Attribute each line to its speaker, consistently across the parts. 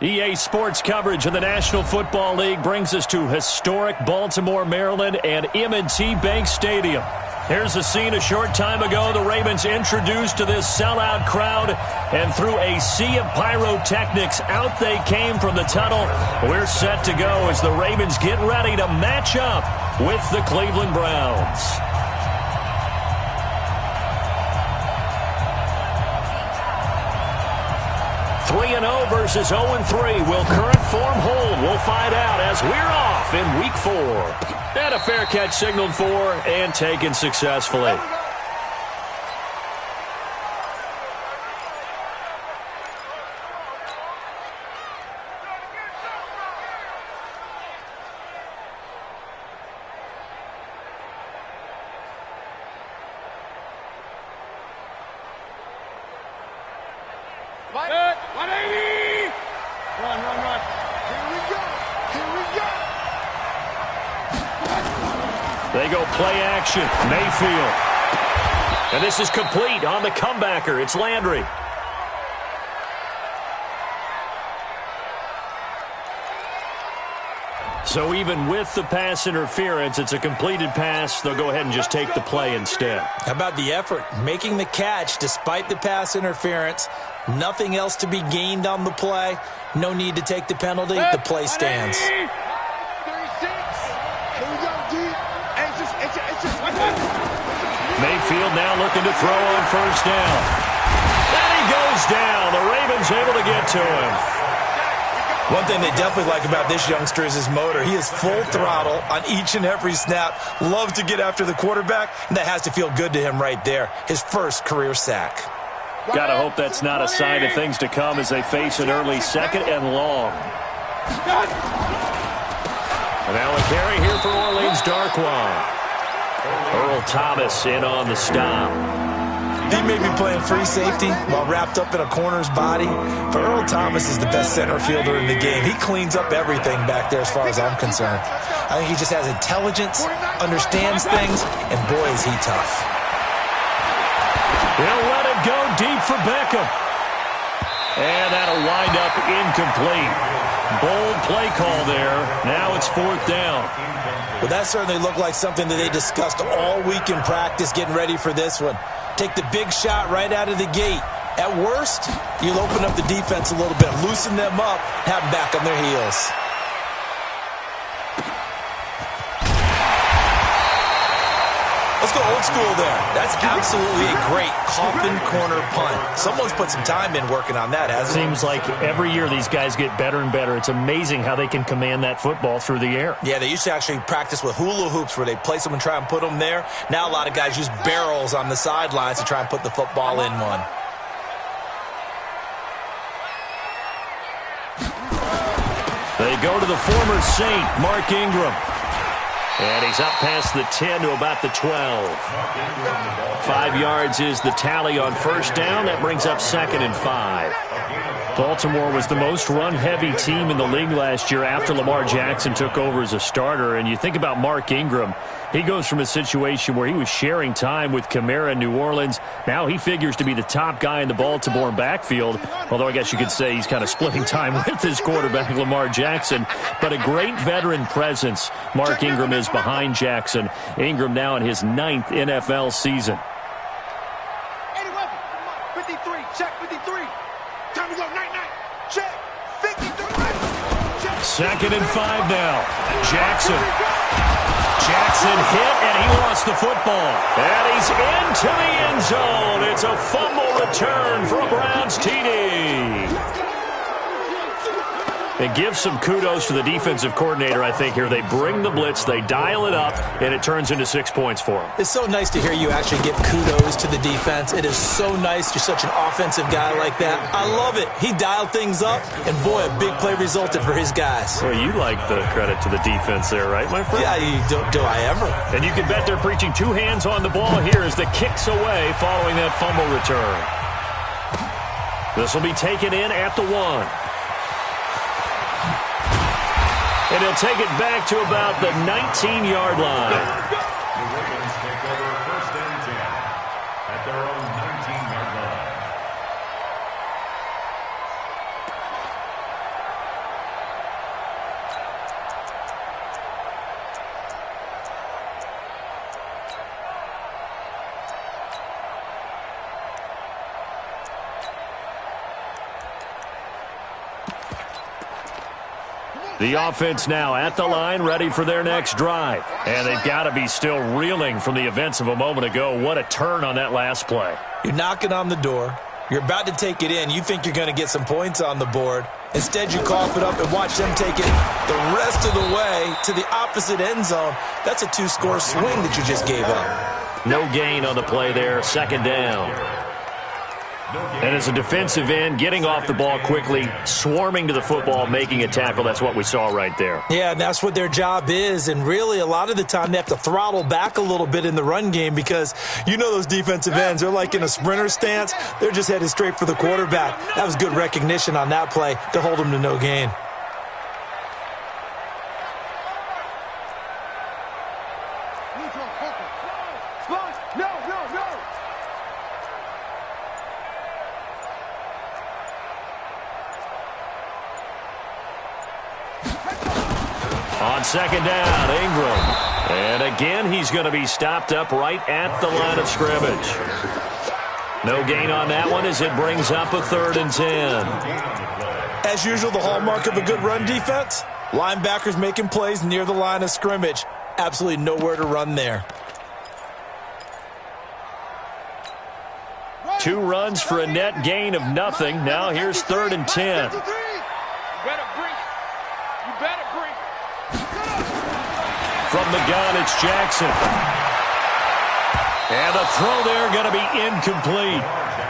Speaker 1: EA Sports coverage of the National Football League brings us to historic Baltimore, Maryland, and M&T Bank Stadium. Here's a scene a short time ago. The Ravens introduced to this sellout crowd, and through a sea of pyrotechnics, out they came from the tunnel. We're set to go as the Ravens get ready to match up with the Cleveland Browns. 3-0 versus 0-3. Will current form hold? We'll find out as we're off in Week 4. And a fair catch signaled for and taken successfully. They go play action. Mayfield. And this is complete on the comebacker. It's Landry. So even with the pass interference, it's a completed pass. They'll go ahead and just take the play instead.
Speaker 2: How about the effort? Making the catch despite the pass interference. Nothing else to be gained on the play. No need to take the penalty. The play stands.
Speaker 1: Mayfield now looking to throw on first down. And he goes down. The Ravens able to get to him.
Speaker 2: One thing they definitely like about this youngster is his motor. He is full throttle on each and every snap. Loves to get after the quarterback, and that has to feel good to him right there. His first career sack.
Speaker 1: Gotta hope that's not a sign of things to come as they face an early second and long. And now a carry here for Orleans Darkwa. Earl Thomas in on the stop.
Speaker 2: He may be playing free safety while wrapped up in a corner's body, but Earl Thomas is the best center fielder in the game. He cleans up everything back there as far as I'm concerned. I think he just has intelligence, understands things, and boy, is he tough.
Speaker 1: He'll let it go deep for Beckham. And that'll wind up incomplete. Bold play call there. Now it's fourth down.
Speaker 2: Well, that certainly looked like something that they discussed all week in practice getting ready for this one. Take the big shot right out of the gate. At worst, you'll open up the defense a little bit, loosen them up, have them back on their heels. Let's go old school there. That's absolutely a great coffin corner punt. Someone's put some time in working on that, hasn't it?
Speaker 1: Seems like every year these guys get better and better. It's amazing how they can command that football through the air.
Speaker 2: Yeah, they used to actually practice with hula hoops where they place them and try and put them there. Now a lot of guys use barrels on the sidelines to try and put the football in one.
Speaker 1: They go to the former Saint, Mark Ingram. And he's up past the 10 to about the 12. 5 yards is the tally on first down. That brings up 2nd and 5. Baltimore was the most run-heavy team in the league last year after Lamar Jackson took over as a starter. And you think about Mark Ingram, he goes from a situation where he was sharing time with Kamara in New Orleans. Now he figures to be the top guy in the Baltimore backfield, although I guess you could say he's kind of splitting time with his quarterback, Lamar Jackson. But a great veteran presence Mark Ingram is behind Jackson. Ingram now in his 9th NFL season.
Speaker 3: 53, check 53. Time to go, night, check 53. Check.
Speaker 1: 2nd and 5 now. Jackson hit, and he lost the football. And he's into the end zone. It's a fumble return for a Browns TD. It gives some kudos to the defensive coordinator, I think, here. They bring the blitz, they dial it up, and it turns into 6 points for them.
Speaker 2: It's so nice to hear you actually give kudos to the defense. It is so nice. You're such an offensive guy like that. I love it. He dialed things up, and boy, a big play resulted for his guys.
Speaker 1: Well, you like the credit to the defense there, right, my friend?
Speaker 2: Yeah, do I ever.
Speaker 1: And you can bet they're preaching 2 hands on the ball here as the kick's away following that fumble return. This will be taken in at the 1. And he'll take it back to about the 19-yard line.
Speaker 4: The Ravens take over 1st and 10 at their own 19-yard
Speaker 1: The offense now at the line, ready for their next drive. And they've got to be still reeling from the events of a moment ago. What a turn on that last play.
Speaker 2: You're knocking on the door. You're about to take it in. You think you're going to get some points on the board. Instead, you cough it up and watch them take it the rest of the way to the opposite end zone. That's a 2-score swing that you just gave up.
Speaker 1: No gain on the play there, second down. And as a defensive end, getting off the ball quickly, swarming to the football, making a tackle, that's what we saw right there.
Speaker 2: Yeah, and that's what their job is. And really, a lot of the time, they have to throttle back a little bit in the run game because you know those defensive ends, they're like in a sprinter stance. They're just headed straight for the quarterback. That was good recognition on that play to hold them to no gain.
Speaker 1: On second down, Ingram. And again, he's going to be stopped up right at the line of scrimmage. No gain on that one as it brings up a 3rd and 10.
Speaker 2: As usual, the hallmark of a good run defense, linebackers making plays near the line of scrimmage. Absolutely nowhere to run there.
Speaker 1: 2 runs for a net gain of nothing. Now here's 3rd and 10. From the gun, it's Jackson. And the throw there going to be incomplete.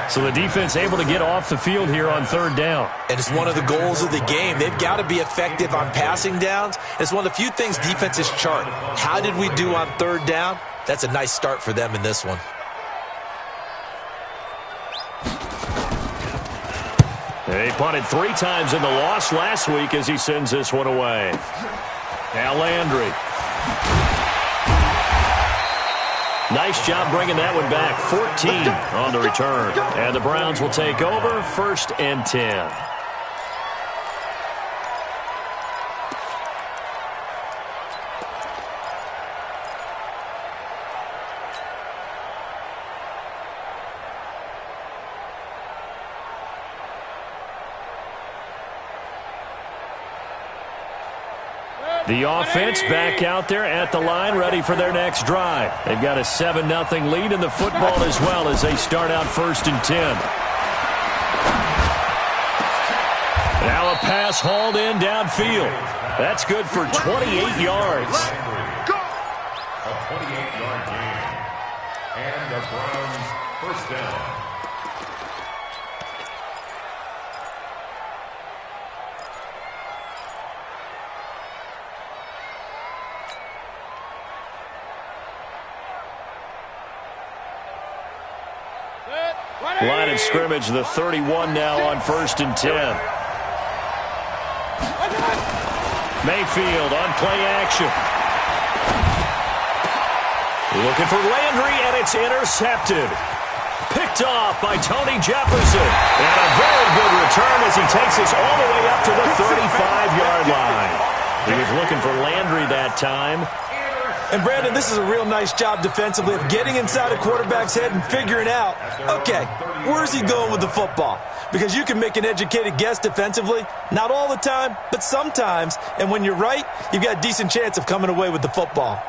Speaker 1: So the defense able to get off the field here on 3rd down.
Speaker 2: And it's one of the goals of the game. They've got to be effective on passing downs. It's one of the few things defenses chart. How did we do on 3rd down? That's a nice start for them in this one.
Speaker 1: They punted 3 times in the loss last week as he sends this one away. Now Landry. Nice job bringing that one back. 14 on the return. And the Browns will take over, 1st and 10. The offense back out there at the line, ready for their next drive. They've got a 7-0 lead in the football as well as they start out 1st and 10. Now a pass hauled in downfield. That's good for 28 yards.
Speaker 4: A 28-yard gain. And the Browns 1st down.
Speaker 1: Line of scrimmage, the 31 now on 1st and 10. Mayfield on play action. Looking for Landry, and it's intercepted. Picked off by Tony Jefferson. And a very good return as he takes us all the way up to the 35-yard line. He was looking for Landry that time.
Speaker 2: And, Brandon, this is a real nice job defensively of getting inside a quarterback's head and figuring out, okay, where's he going with the football? Because you can make an educated guess defensively, not all the time, but sometimes. And when you're right, you've got a decent chance of coming away with the football.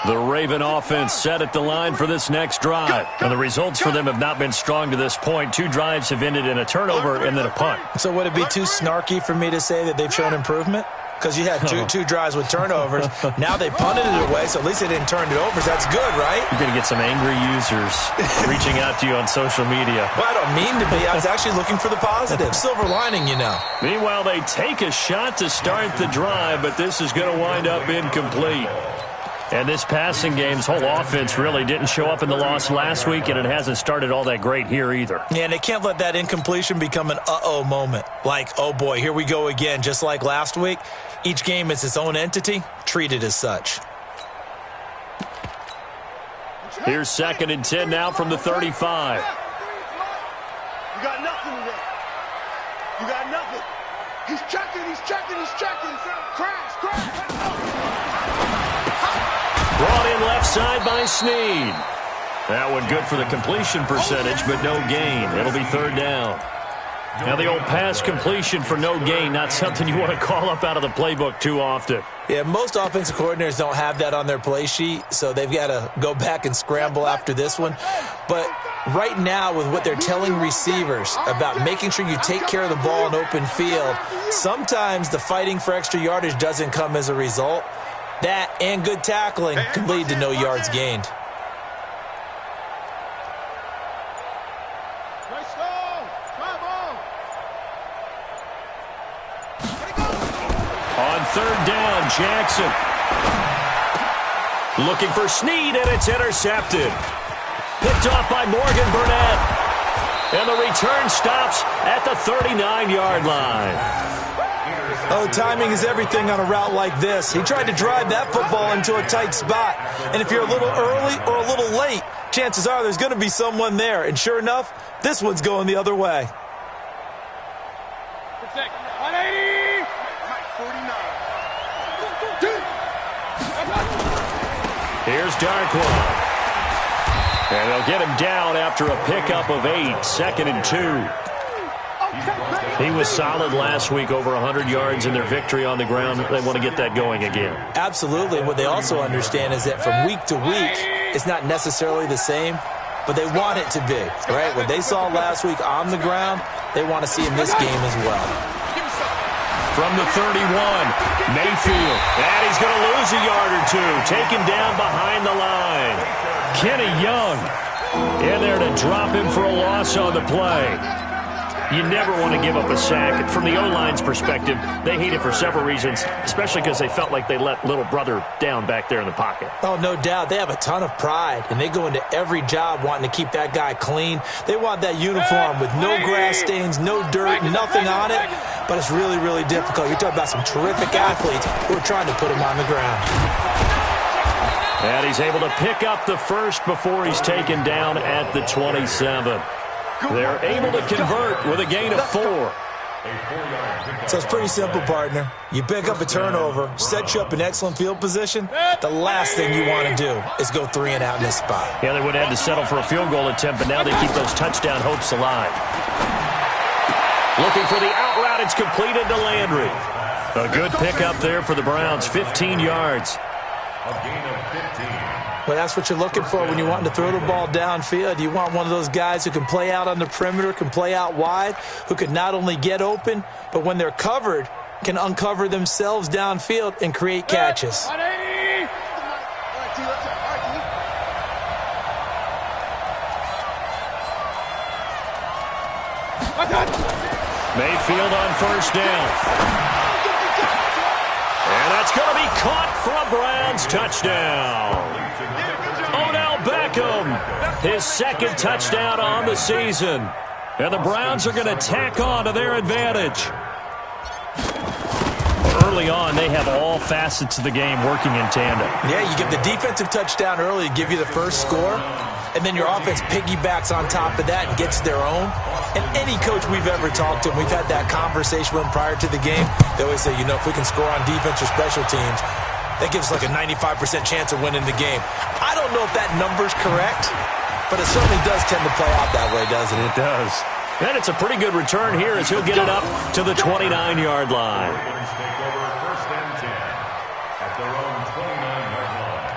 Speaker 1: The Raven offense set at the line for this next drive. And the results for them have not been strong to this point. 2 drives have ended in a turnover and then a punt.
Speaker 2: So would it be too snarky for me to say that they've shown improvement? Because you had two drives with turnovers. Now they punted it away, so at least they didn't turn it over. So that's good, right?
Speaker 1: You're going to get some angry users reaching out to you on social media.
Speaker 2: Well, I don't mean to be. I was actually looking for the positive. Silver lining, you know.
Speaker 1: Meanwhile, they take a shot to start the drive, but this is going to wind up incomplete. And this passing game's whole offense really didn't show up in the loss last week, and it hasn't started all that great here either.
Speaker 2: Yeah, and they can't let that incompletion become an uh-oh moment. Like, oh boy, here we go again, just like last week. Each game is its own entity, treated as such.
Speaker 1: Here's 2nd and 10 now from the 35.
Speaker 3: You got nothing today. You got nothing. He's checking. Crash.
Speaker 1: Brought in left side by Snead. That one good for the completion percentage, but no gain. It'll be 3rd down. Now the old pass completion for no gain, not something you want to call up out of the playbook too often.
Speaker 2: Yeah, most offensive coordinators don't have that on their play sheet, so they've got to go back and scramble after this one. But right now, with what they're telling receivers about making sure you take care of the ball in open field, sometimes the fighting for extra yardage doesn't come as a result. That and good tackling can lead to no yards gained.
Speaker 1: On third down, Jackson. Looking for Snead, and it's intercepted. Picked off by Morgan Burnett. And the return stops at the 39-yard line.
Speaker 2: Oh, timing is everything on a route like this. He tried to drive that football into a tight spot. And if you're a little early or a little late, chances are there's going to be someone there. And sure enough, this one's going the other way.
Speaker 1: Here's Darkwa. And they'll get him down after a pickup of 8, 2nd and 2. He was solid last week, over 100 yards in their victory on the ground. They want to get that going again.
Speaker 2: Absolutely. What they also understand is that from week to week, it's not necessarily the same, but they want it to be, right? What they saw last week on the ground, they want to see in this game as well.
Speaker 1: From the 31, Mayfield. And he's going to lose a yard or two. Taken down behind the line. Kenny Young in there to drop him for a loss on the play. You never want to give up a sack. From the O-line's perspective, they hate it for several reasons, especially because they felt like they let little brother down back there in the pocket.
Speaker 2: Oh, no doubt. They have a ton of pride, and they go into every job wanting to keep that guy clean. They want that uniform with no grass stains, no dirt, nothing on it. But it's really, really difficult. You're talking about some terrific athletes who are trying to put him on the ground.
Speaker 1: And he's able to pick up the first before he's taken down at the 27. They're able to convert with a gain of 4.
Speaker 2: So it's pretty simple, partner. You pick up a turnover, set you up in excellent field position. The last thing you want to do is go 3 and out in this spot.
Speaker 1: Yeah, they would have had to settle for a field goal attempt, but now they keep those touchdown hopes alive. Looking for the out route. It's completed to Landry. A good pickup there for the Browns, 15 yards.
Speaker 4: A gain of 15.
Speaker 2: Well, that's what you're looking for when you're wanting to throw the ball downfield. You want one of those guys who can play out on the perimeter, can play out wide, who can not only get open, but when they're covered, can uncover themselves downfield and create catches.
Speaker 1: Mayfield on first down. And that's going to be caught for a Browns touchdown. Odell Beckham, his second touchdown on the season. And the Browns are going to tack on to their advantage. Early on, they have all facets of the game working in tandem.
Speaker 2: Yeah, you get the defensive touchdown early to give you the first score, and then your offense piggybacks on top of that and gets their own. And any coach we've ever talked to, and we've had that conversation with them prior to the game, they always say, you know, if we can score on defense or special teams, that gives us like a 95% chance of winning the game. I don't know if that number's correct, but it certainly does tend to play out that way, doesn't it?
Speaker 1: It does. And it's a pretty good return here as he'll get it up to the 29-yard line.
Speaker 4: Ravens take over 1st and 10 at their own 29-yard line.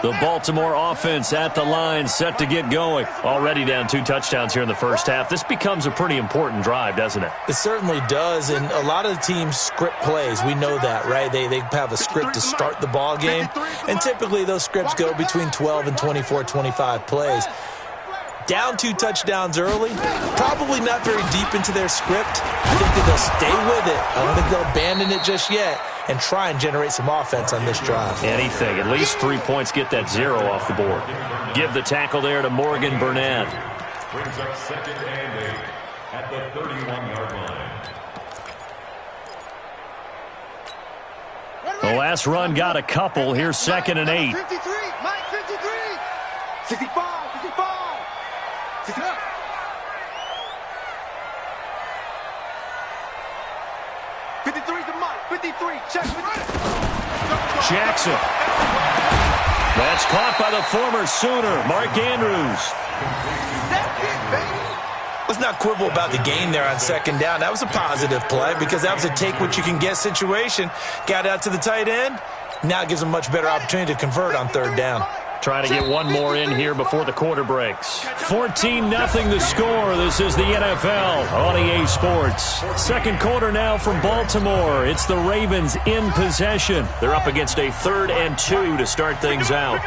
Speaker 1: The Baltimore offense at the line, set to get going. Already down 2 touchdowns here in the first half. This becomes a pretty important drive, doesn't it?
Speaker 2: It certainly does, and a lot of the teams script plays. We know that, right? They have a script to start the ball game, and typically those scripts go between 12 and 24, 25 plays. Down 2 touchdowns early, probably not very deep into their script. I think that they'll stay with it. I don't think they'll abandon it just yet and try and generate some offense on this drive.
Speaker 1: Anything. At least 3 points, get that 0 off the board. Give the tackle there to Morgan Burnett.
Speaker 4: Brings up 2nd and 8 at the 31-yard line.
Speaker 1: The last run got a couple. Here's 2nd and 8.
Speaker 3: 53, Mike, 53, 65, 65, 69. Check.
Speaker 1: Jackson That's caught by the former Sooner, Mark Andrews.
Speaker 3: That's it, baby.
Speaker 2: Let's not quibble about the gain there on second down. That was a positive play because that was a take-what-you-can-get situation. Got out to the tight end. Now it gives them a much better opportunity to convert on third down.
Speaker 1: Trying to get one more in here before the quarter breaks. 14-0 the score. This is the NFL on EA Sports. Second quarter now from Baltimore. It's the Ravens in possession. They're up against a 3rd and 2 to start things out.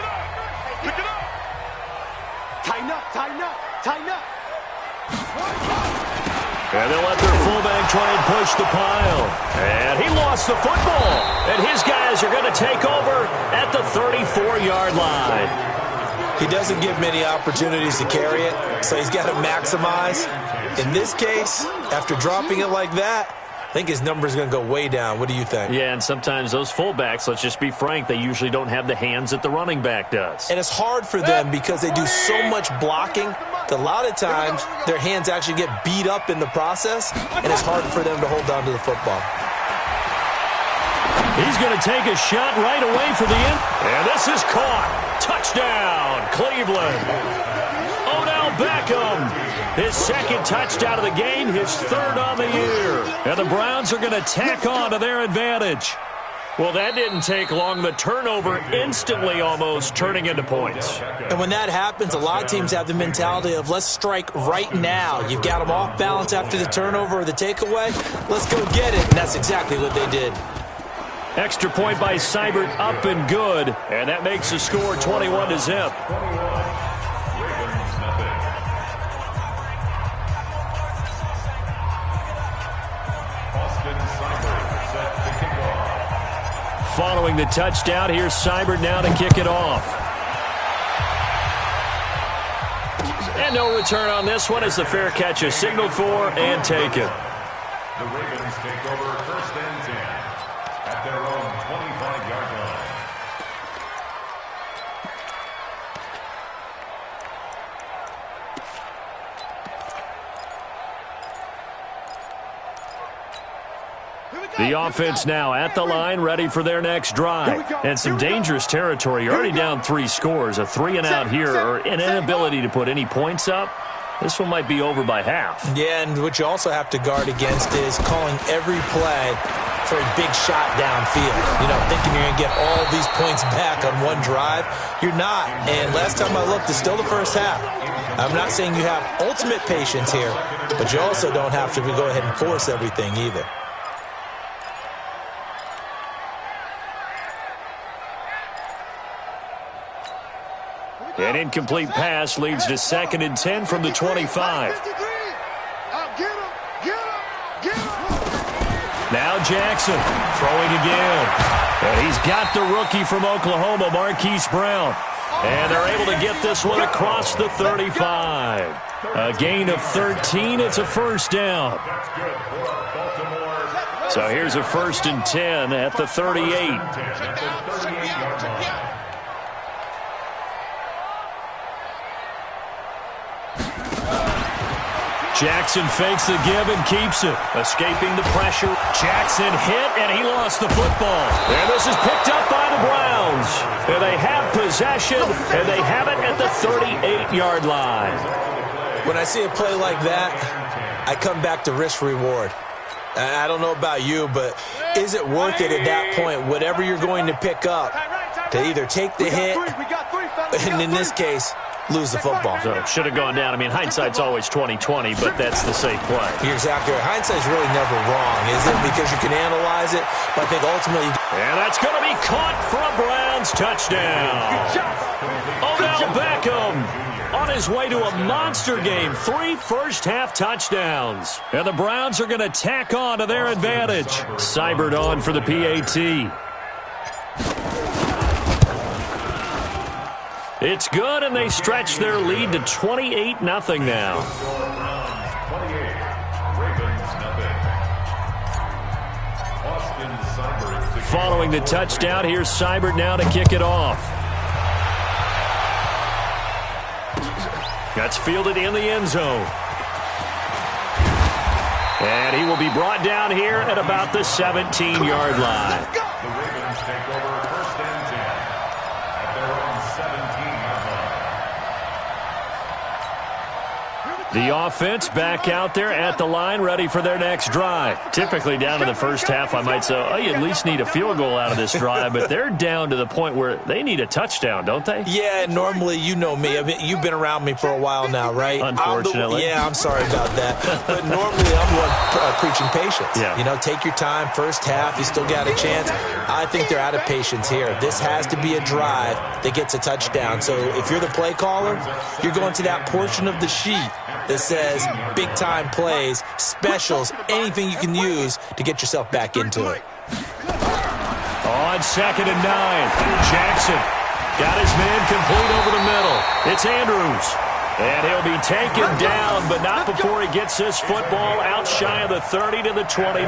Speaker 3: Tighten up, tighten up, tighten up.
Speaker 1: And they'll let their fullback try and push the pile. And he lost the football. And his guys are going to take over at the 34-yard line.
Speaker 2: He doesn't get many opportunities to carry it, so he's got to maximize. In this case, after dropping it like that, I think his number is going to go way down. What do you think?
Speaker 1: Yeah, and sometimes those fullbacks, let's just be frank, they usually don't have the hands that the running back does.
Speaker 2: And it's hard for them because they do so much blocking that a lot of times their hands actually get beat up in the process, and it's hard for them to hold on to the football.
Speaker 1: He's going to take a shot right away for the end. And this is caught. Touchdown, Cleveland. Odell Beckham. His second touchdown of the game, his 3rd on the year. And the Browns are going to tack on to their advantage. Well, that didn't take long. The turnover instantly almost turning into points.
Speaker 2: And when that happens, a lot of teams have the mentality of let's strike right now. You've got them off balance after the turnover or the takeaway. Let's go get it. And that's exactly what they did.
Speaker 1: Extra point by Seibert, up and good. And that makes the score 21-0. Following the touchdown, here's Seibert now to kick it off. And no return on this one as the fair catch is signaled for and taken.
Speaker 4: The Ravens take over 1st and 10 at their own 25-yard line.
Speaker 1: The offense now at the line, ready for their next drive. And some dangerous territory. You're already down 3 scores. A 3-and-out here or an inability to put any points up. This one might be over by half.
Speaker 2: Yeah, and what you also have to guard against is calling every play for a big shot downfield. You know, thinking you're going to get all these points back on one drive. You're not. And last time I looked, it's still the first half. I'm not saying you have ultimate patience here, but you also don't have to go ahead and force everything either.
Speaker 1: An incomplete pass leads to 2nd and 10 from the 25. Now Jackson throwing again. And he's got the rookie from Oklahoma, Marquise Brown. And they're able to get this one across the 35. A gain of 13. It's a 1st down. So here's a 1st and 10 at the 38. Jackson fakes the give and keeps it. Escaping the pressure. Jackson hit, and he lost the football. And this is picked up by the Browns. And they have possession, and they have it at the 38-yard line.
Speaker 2: When I see a play like that, I come back to risk-reward. I don't know about you, but is it worth it at that point, whatever you're going to pick up, to either take the hit, and in this case, lose the football?
Speaker 1: So it should have gone down. I mean, hindsight's always 20/20, but that's the safe play.
Speaker 2: You're exactly right. Hindsight's really never wrong, is it? Because you can analyze it, but I think ultimately...
Speaker 1: And that's going to be caught for a Browns touchdown. Odell Beckham on his way to a monster game. 3 first-half touchdowns. And the Browns are going to tack on to their advantage. Seibert on for the PAT. It's good, and they stretch their lead to 28-0 now. Following the touchdown, here's Seibert now to kick it off. That's fielded in the end zone. And he will be brought down here at about the 17-yard line.
Speaker 4: The Ravens take over 1st and 10 at their own
Speaker 1: The offense back out there at the line, ready for their next drive. Typically down in the first half, I might say, oh, you at least need a field goal out of this drive, but they're down to the point where they need a touchdown, don't they?
Speaker 2: Yeah, normally, you know me. I mean, you've been around me for a while now, right?
Speaker 1: Unfortunately.
Speaker 2: I'm sorry about that. But normally, I'm one preaching patience.
Speaker 1: Yeah.
Speaker 2: You know, take your time. First half, you still got a chance. I think they're out of patience here. This has to be a drive that gets a touchdown. So if you're the play caller, you're going to that portion of the sheet that says big-time plays, specials, anything you can use to get yourself back into it.
Speaker 1: On 2nd and 9, Jackson got his man complete over the middle. It's Andrews. And he'll be taken down, but not before he gets this football out shy of the 30 to the 29.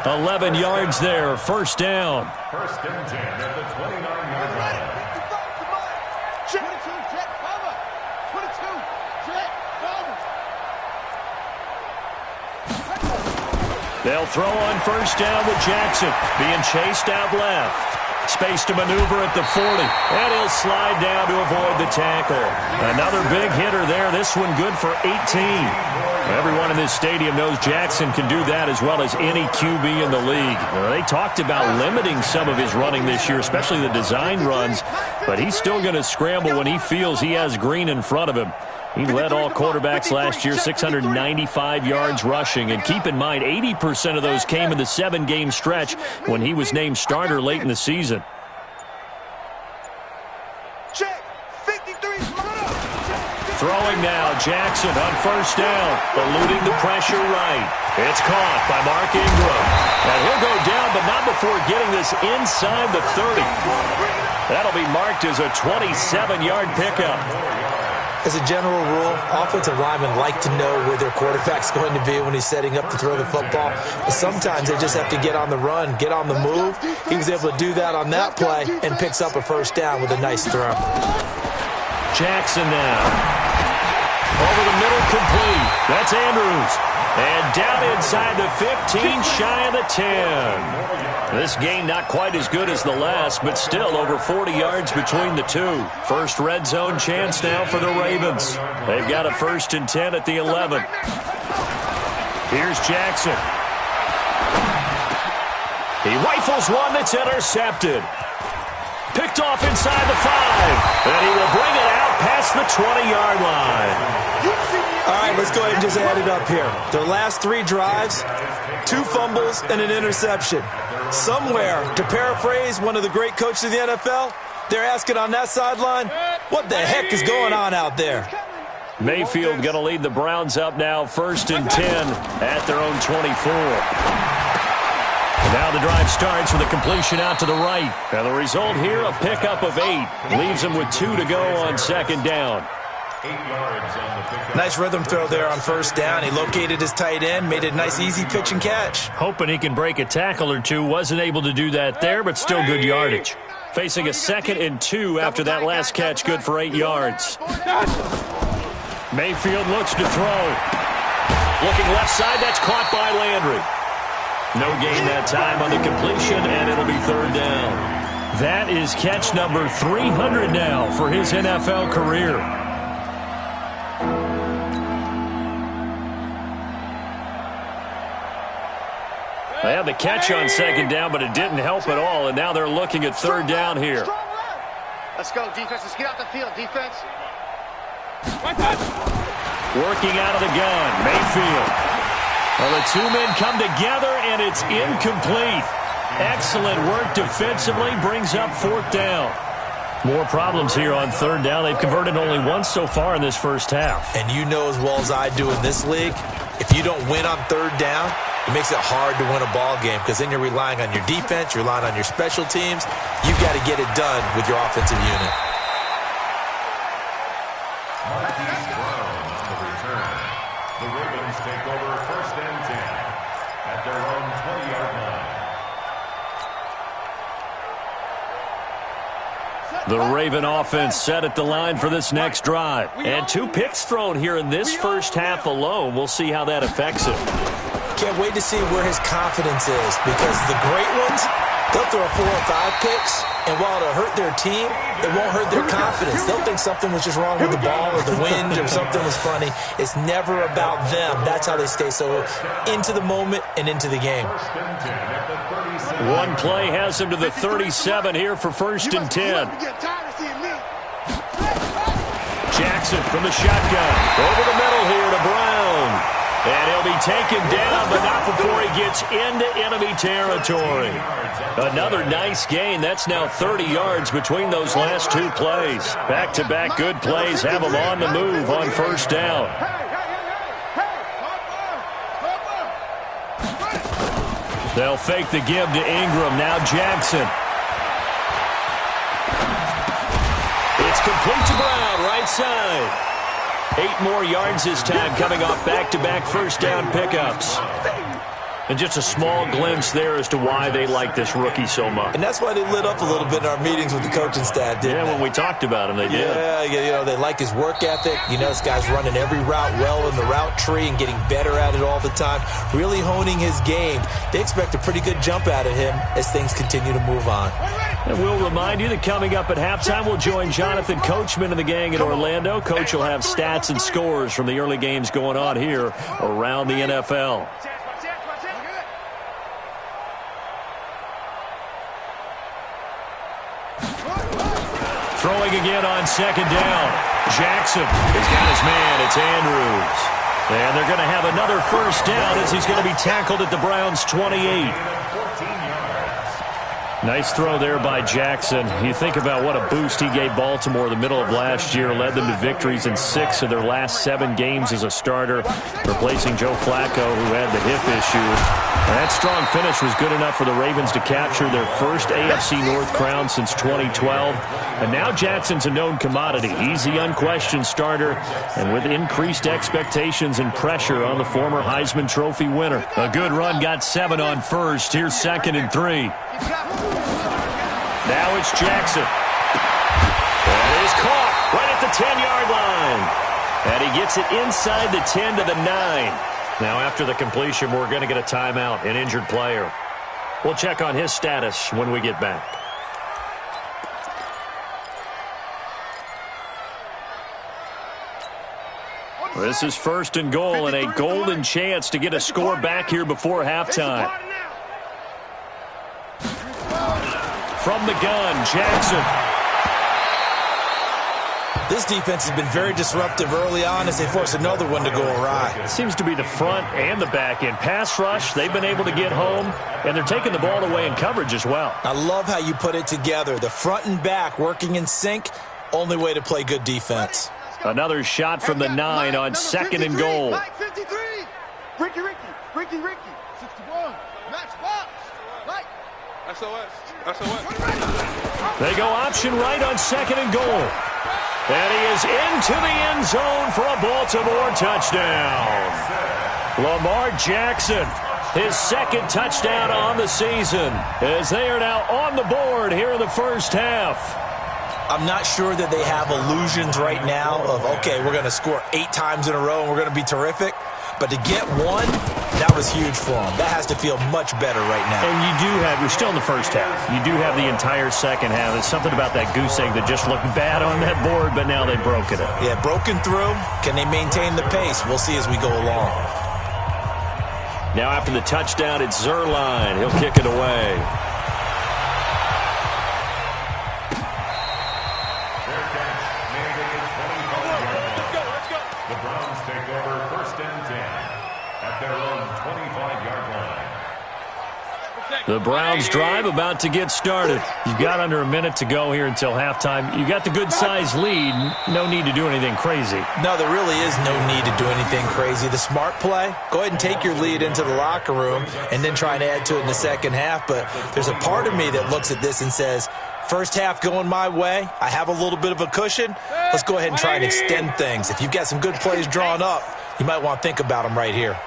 Speaker 1: 11 yards there, first down.
Speaker 4: First and 10 at the 29-yard line.
Speaker 1: They'll throw on first down with Jackson, being chased out left. Space to maneuver at the 40, and he'll slide down to avoid the tackle. Another big hitter there, this one good for 18. Everyone in this stadium knows Jackson can do that as well as any QB in the league. They talked about limiting some of his running this year, especially the design runs, but he's still going to scramble when he feels he has green in front of him. He led all quarterbacks last year, 695 yards rushing. And keep in mind, 80% of those came in the 7-game stretch when he was named starter late in the season.
Speaker 3: Check. 53.
Speaker 1: Throwing now, Jackson on first down, eluding the pressure right. It's caught by Mark Ingram. And he'll go down, but not before getting this inside the 30. That'll be marked as a 27-yard pickup.
Speaker 2: As a general rule, offensive linemen like to know where their quarterback's going to be when he's setting up to throw the football. But sometimes they just have to get on the run, get on the move. He was able to do that on that play and picks up a first down with a nice throw.
Speaker 1: Jackson now. Over the middle, complete. That's Andrews. And down inside the 15, shy of the 10. This game not quite as good as the last, but still over 40 yards between the two. First red zone chance now for the Ravens. They've got a 1st and 10 at the 11. Here's Jackson. He rifles one that's intercepted. Picked off inside the 5. And he will bring it out past the 20-yard line.
Speaker 2: All right, let's go ahead and just add it up here. Their last 3 drives, 2 fumbles and an interception. Somewhere, to paraphrase one of the great coaches of the NFL, they're asking on that sideline, what the heck is going on out there?
Speaker 1: Mayfield going to lead the Browns up now, 1st and 10 at their own 24. Now the drive starts with a completion out to the right. And the result here, a pickup of 8. Leaves them with 2 to go on 2nd down.
Speaker 4: 8 yards on the pickup.
Speaker 2: Nice rhythm throw there on first down. He located his tight end, made it a nice, easy pitch and catch.
Speaker 1: Hoping he can break a tackle or two. Wasn't able to do that there, but still good yardage. Facing a 2nd and 2 after that last catch, good for 8 yards. Mayfield looks to throw. Looking left side, that's caught by Landry. No gain that time on the completion, and it'll be 3rd down. That is catch number 300 now for his NFL career. They had the catch on 2nd down, but it didn't help at all, and now they're looking at 3rd down here.
Speaker 3: Let's go, defense. Let's get out the field, defense.
Speaker 1: Working out of the gun, Mayfield. Well, the 2 men come together, and it's incomplete. Excellent work defensively, brings up 4th down. More problems here on 3rd down. They've converted only once so far in this first half.
Speaker 2: And you know as well as I do in this league, if you don't win on 3rd down, it makes it hard to win a ball game because then you're relying on your defense, you're relying on your special teams. You've got to get it done with your offensive unit.
Speaker 4: Marquise Brown on the return. The Ravens take over 1st and 10 at their own 20-yard line.
Speaker 1: The Raven offense set at the line for this next drive. And 2 picks thrown here in this first half alone. We'll see how that affects it.
Speaker 2: can't wait to see where his confidence is, because the great ones, they'll throw 4 or 5 picks, and while it'll hurt their team, it won't hurt their confidence. They'll think something was just wrong with the ball or the wind or something was funny. It's never about them. That's how they stay so into the moment and into the game.
Speaker 1: One play has him to the 37 here for 1st and 10. Jackson from the shotgun. Over the middle here to Brown. And he'll be taken down, but not before he gets into enemy territory. Another nice gain. That's now 30 yards between those last 2 plays. Back-to-back good plays have him on the move on 1st down. They'll fake the give to Ingram. Now Jackson. It's complete to Brown, right side. 8 more yards this time, coming off back-to-back 1st down pickups. And just a small glimpse there as to why they like this rookie so much.
Speaker 2: And that's why they lit up a little bit in our meetings with the coaching staff, didn't they?
Speaker 1: When we talked about him, they did.
Speaker 2: Yeah, they like his work ethic. This guy's running every route well in the route tree and getting better at it all the time, really honing his game. They expect a pretty good jump out of him as things continue to move on.
Speaker 1: And we'll remind you that coming up at halftime, we'll join Jonathan Coachman and the gang in Orlando. Coach will have stats and scores from the early games going on here around the NFL. Throwing again on 2nd down. Jackson has got his man. It's Andrews. And they're going to have another 1st down as he's going to be tackled at the Browns' 28. Nice throw there by Jackson. You think about what a boost he gave Baltimore the middle of last year, led them to victories in 6 of their last 7 games as a starter, replacing Joe Flacco, who had the hip issue. And that strong finish was good enough for the Ravens to capture their first AFC North crown since 2012. And now Jackson's a known commodity. He's the unquestioned starter, and with increased expectations and pressure on the former Heisman Trophy winner. A good run, got 7 on 1st. Here's 2nd and 3. Now it's Jackson. That is caught right at the 10-yard line. And he gets it inside the 10 to the 9. Now after the completion, we're going to get a timeout, an injured player. We'll check on his status when we get back. This is 1st and goal and a golden chance to get a score back here before halftime. From the gun, Jackson.
Speaker 2: This defense has been very disruptive early on as they force another one to go awry.
Speaker 1: It seems to be the front and the back end. Pass rush, they've been able to get home, and they're taking the ball away in coverage as well.
Speaker 2: I love how you put it together. The front and back working in sync, only way to play good defense.
Speaker 1: Another shot from the 9 on 2nd and goal.
Speaker 3: 53. Ricky, 61. Match box. SOS.
Speaker 1: They go option right on 2nd and goal. And he is into the end zone for a Baltimore touchdown. Lamar Jackson, his 2nd touchdown on the season, as they are now on the board here in the 1st half.
Speaker 2: I'm not sure that they have illusions right now of, okay, we're going to score 8 times in a row and we're going to be terrific. But to get one, that was huge for them. That has to feel much better right now.
Speaker 1: And you're still in the 1st half. You do have the entire 2nd half. There's something about that goose egg that just looked bad on that board, but now they've broken it.
Speaker 2: Yeah, broken through. Can they maintain the pace? We'll see as we go along.
Speaker 1: Now after the touchdown, it's Zerline. He'll kick it away. The Browns drive about to get started. You've got under a minute to go here until halftime. You got the good-sized lead. No need to do anything crazy.
Speaker 2: No, there really is no need to do anything crazy. The smart play, go ahead and take your lead into the locker room and then try and add to it in the 2nd half. But there's a part of me that looks at this and says, 1st half going my way. I have a little bit of a cushion. Let's go ahead and try and extend things. If you've got some good plays drawn up, you might want to think about them right here.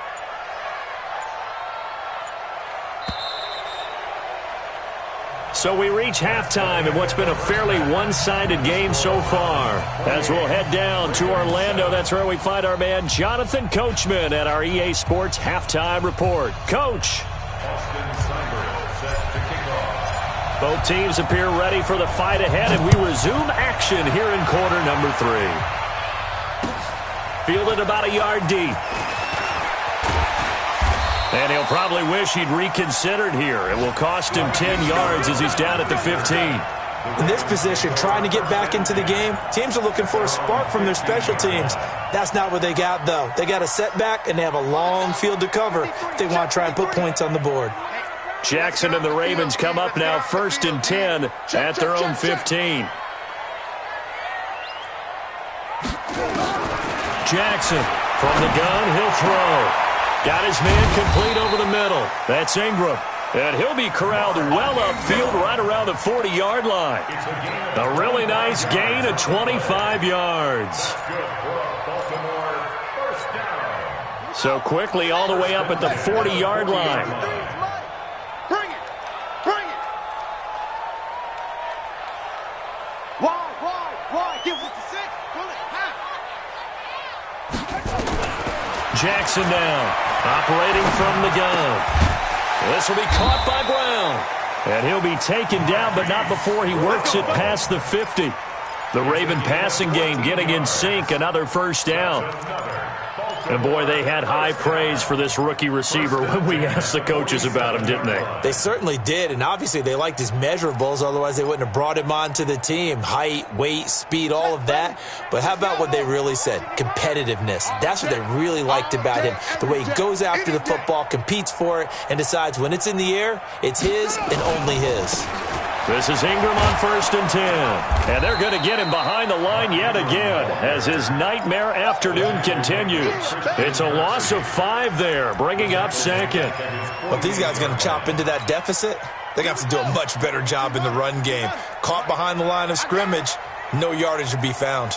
Speaker 1: So we reach halftime in what's been a fairly one-sided game so far. As we'll head down to Orlando, that's where we find our man Jonathan Coachman at our EA Sports Halftime Report. Coach. Both teams appear ready for the fight ahead, and we resume action here in quarter number 3. Fielded about a yard deep. And he'll probably wish he'd reconsidered here. It will cost him 10 yards as he's down at the 15.
Speaker 2: In this position, trying to get back into the game, teams are looking for a spark from their special teams. That's not what they got, though. They got a setback, and they have a long field to cover if they want to try and put points on the board.
Speaker 1: Jackson and the Ravens come up now 1st and 10 at their own 15. Jackson from the gun, he'll throw. Got his man complete over the middle. That's Ingram. And he'll be corralled well upfield right around the 40-yard line. A really nice gain of 25 yards. So quickly all the way up at the 40-yard line.
Speaker 3: Bring it. Bring it. Wide. Give us the 6. Pull it. Half.
Speaker 1: Jackson now. Operating from the gun. This will be caught by Brown. And he'll be taken down, but not before he works it past the 50. The Raven passing game getting in sync. Another first down. And, boy, they had high praise for this rookie receiver when we asked the coaches about him, didn't they?
Speaker 2: They certainly did, and obviously they liked his measurables. Otherwise, they wouldn't have brought him onto the team. Height, weight, speed, all of that. But how about what they really said? Competitiveness. That's what they really liked about him. The way he goes after the football, competes for it, and decides when it's in the air, it's his and only his.
Speaker 1: This is Ingram on 1st and 10. And they're going to get him behind the line yet again as his nightmare afternoon continues. It's a loss of 5 there, bringing up 2nd.
Speaker 2: Well, if these guys are going to chop into that deficit, they're going to have to do a much better job in the run game. Caught behind the line of scrimmage, no yardage to be found.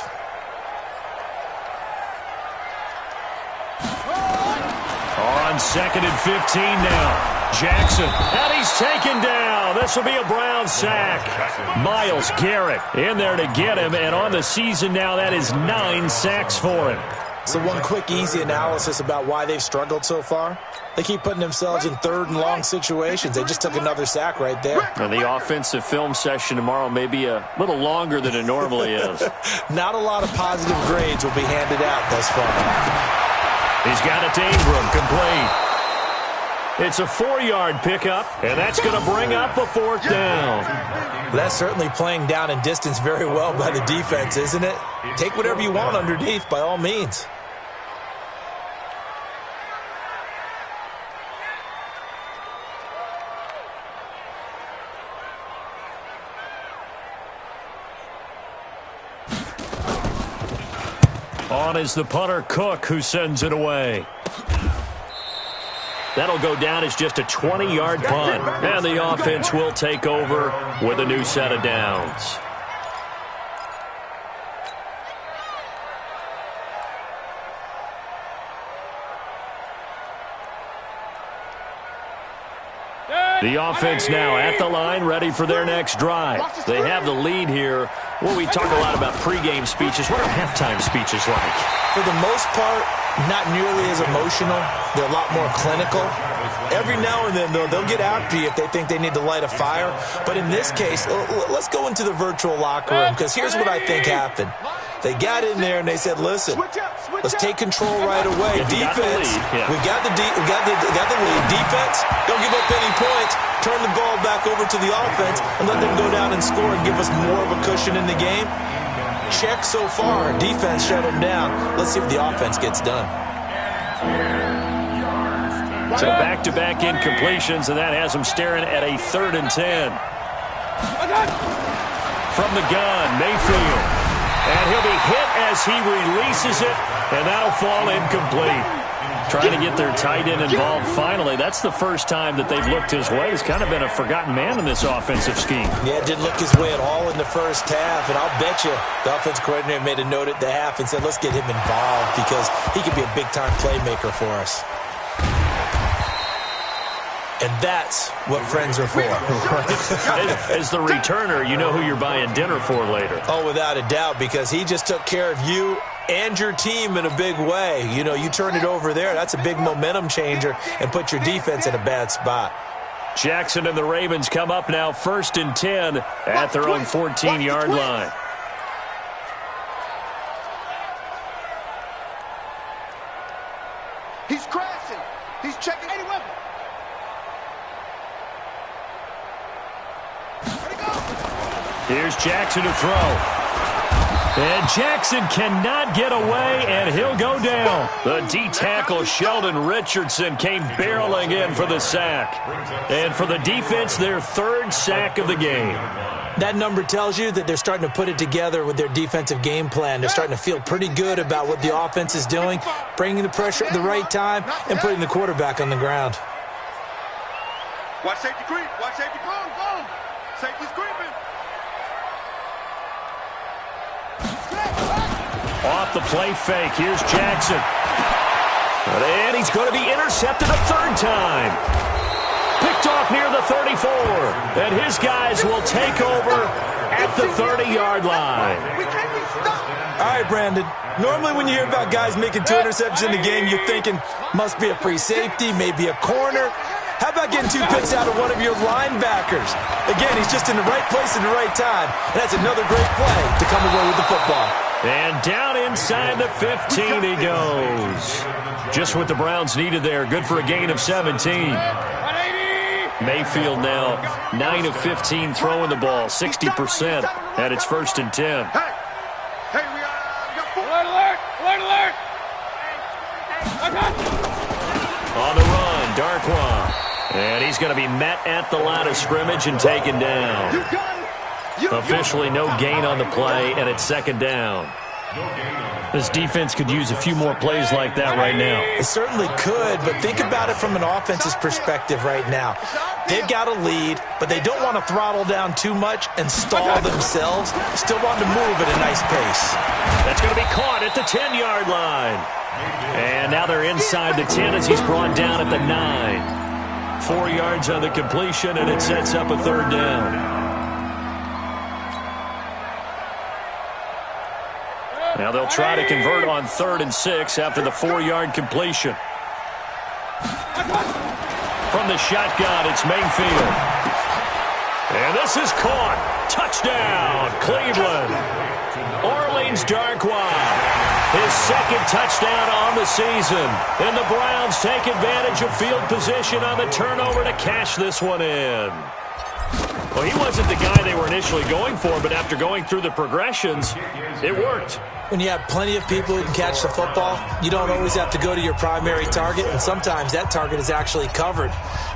Speaker 1: On 2nd and 15 now. Jackson, and he's taken down. This will be a Brown sack. Myles Garrett in there to get him, and on the season now, that is 9 sacks for him.
Speaker 2: So one quick, easy analysis about why they've struggled so far. They keep putting themselves in 3rd and long situations. They just took another sack right there.
Speaker 1: And the offensive film session tomorrow may be a little longer than it normally is.
Speaker 2: Not a lot of positive grades will be handed out thus far.
Speaker 1: He's got it to Ingram, complete. It's a 4-yard pickup, and that's going to bring up a 4th down.
Speaker 2: That's certainly playing down and distance very well by the defense, isn't it? Take whatever you want underneath, by all means.
Speaker 1: On is the punter, Cook, who sends it away. That'll go down as just a 20-yard punt. And the offense will take over with a new set of downs. The offense now at the line, ready for their next drive. They have the lead here. Well, we talk a lot about pregame speeches. What are halftime speeches like?
Speaker 2: For the most part, not nearly as emotional. They're a lot more clinical. Every now and then, though, they'll get after you if they think they need to light a fire. But in this case, let's go into the virtual locker room, because here's what I think happened. They got in there and they said, listen, let's take control right away. Defense, we got the lead. Defense, don't give up any points. Turn the ball back over to the offense and let them go down and score and give us more of a cushion in the game. Check so far. Defense shut them down. Let's see if the offense gets done.
Speaker 1: So back-to-back incompletions, and that has them staring at a 3rd and 10. From the gun, Mayfield. And he'll be hit as he releases it, and that'll fall incomplete. Trying to get their tight end involved finally. That's the first time that they've looked his way. He's kind of been a forgotten man in this offensive scheme.
Speaker 2: Yeah, didn't look his way at all in the first half, and I'll bet you the offense coordinator made a note at the half and said, let's get him involved because he could be a big-time playmaker for us. And that's what friends are for.
Speaker 1: As the returner, you know who you're buying dinner for later.
Speaker 2: Oh, without a doubt, because he just took care of you and your team in a big way. You know, you turn it over there, that's a big momentum changer and put your defense in a bad spot.
Speaker 1: Jackson and the Ravens come up now 1st and 10 at their own 14-yard line.
Speaker 3: He's crashing. He's checking any weapon.
Speaker 1: Here's Jackson to throw. And Jackson cannot get away, and he'll go down. The D-tackle, Sheldon Richardson, came barreling in for the sack. And for the defense, their 3rd sack of the game.
Speaker 2: That number tells you that they're starting to put it together with their defensive game plan. They're starting to feel pretty good about what the offense is doing, bringing the pressure at the right time, and putting the quarterback on the ground.
Speaker 3: Watch safety creep. Watch safety boom, boom. Safety's creeping.
Speaker 1: Off the play fake, here's Jackson. And he's going to be intercepted a 3rd time. Picked off near the 34. And his guys will take over at the 30-yard line.
Speaker 2: All right, Brandon. Normally when you hear about guys making 2 interceptions in the game, you're thinking, must be a free safety, maybe a corner. How about getting 2 picks out of one of your linebackers? Again, he's just in the right place at the right time. And that's another great play to come away with the football.
Speaker 1: And down inside the 15 he goes. Just what the Browns needed there. Good for a gain of 17. Mayfield now 9 of 15 throwing the ball, 60% at its 1st and 10.
Speaker 3: Hey, we got alert! Alert, alert!
Speaker 1: On the run, Darkwa. And he's going to be met at the line of scrimmage and taken down. Officially no gain on the play, and it's 2nd down. This defense could use a few more plays like that right now.
Speaker 2: It certainly could, but think about it from an offense's perspective right now. They've got a lead, but they don't want to throttle down too much and stall themselves. Still want to move at a nice pace.
Speaker 1: That's going to be caught at the 10-yard line. And now they're inside the 10 as he's brought down at the 9. 4 yards on the completion, and it sets up a 3rd down. Now they'll try to convert on 3rd and 6 after the 4-yard completion. From the shotgun, it's Mayfield. And this is caught. Touchdown, Cleveland. Orleans Darkwa. His 2nd touchdown on the season. And the Browns take advantage of field position on the turnover to cash this one in. Well, he wasn't the guy they were initially going for, but after going through the progressions, it worked.
Speaker 2: When you have plenty of people who can catch the football, you don't always have to go to your primary target, and sometimes that target is actually covered.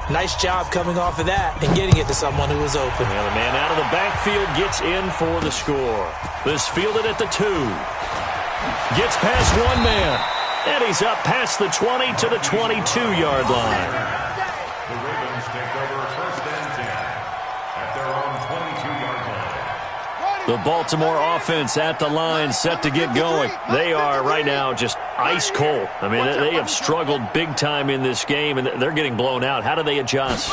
Speaker 2: Nice job coming off of that and getting it to someone who was open.
Speaker 1: Well, the man out of the backfield gets in for the score. This fielded at the 2. Gets past one man, and he's up past the 20 to the 22-yard line.
Speaker 4: The Ravens take over 1st and 10 at their own 22-yard line.
Speaker 1: The Baltimore offense at the line, set to get going. They are right now just ice cold. I mean, they have struggled big time in this game, and they're getting blown out. How do they adjust?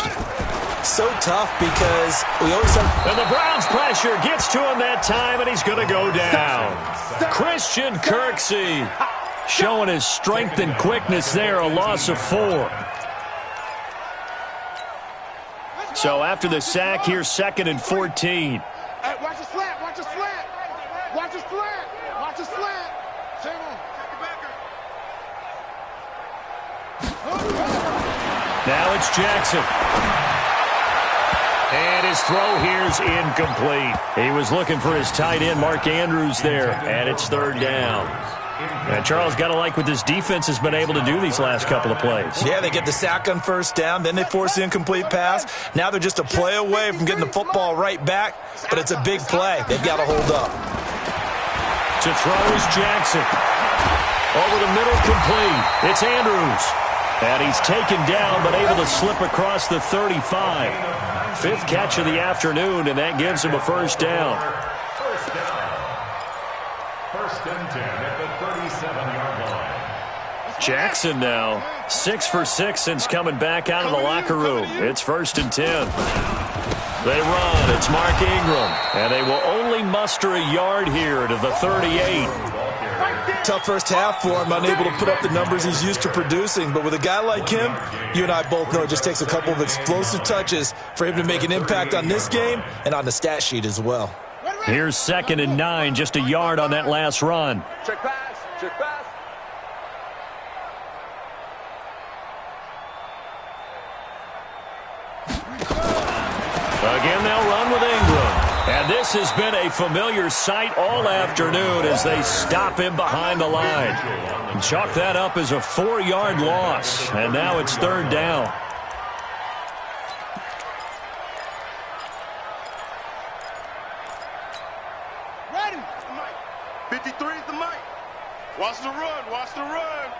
Speaker 2: So tough because we always have...
Speaker 1: And the Browns pressure gets to him that time, and he's going to go down. Christian Kirksey showing his strength and quickness there, a loss of 4. So after the sack, here's 2nd and 14.
Speaker 3: Hey, watch the slant, watch the slant. Watch the slant, watch the slant. Shame on, take it back.
Speaker 1: Now it's Jackson. And his throw here's incomplete. He was looking for his tight end, Mark Andrews, there, and it's 3rd down. And Charles, got to like what this defense has been able to do these last couple of plays.
Speaker 2: Yeah, they get the sack on 1st down, then they force the incomplete pass. Now they're just a play away from getting the football right back, but it's a big play. They've got to hold up.
Speaker 1: To throw is Jackson. Over the middle, complete. It's Andrews. And he's taken down, but able to slip across the 35. 5th catch of the afternoon, and that gives him a 1st down.
Speaker 4: 1st and 10 at the 37-yard line.
Speaker 1: Jackson now 6 for 6 since coming back out of the locker room. It's 1st and 10. They run. It's Mark Ingram. And they will only muster a yard here to the 38.
Speaker 2: Tough first half for him, unable to put up the numbers he's used to producing. But with a guy like him, you and I both know it just takes a couple of explosive touches for him to make an impact on this game and on the stat sheet as well.
Speaker 1: Here's 2nd and 9, just a yard on that last run.
Speaker 3: Check pass. Check pass.
Speaker 1: Again, they'll run with Ingram. And this has been a familiar sight all afternoon as they stop him behind the line. And chalk that up as a 4-yard loss. And now it's 3rd down.
Speaker 3: Ready. 53 is the mic. Watch the run. Watch the run.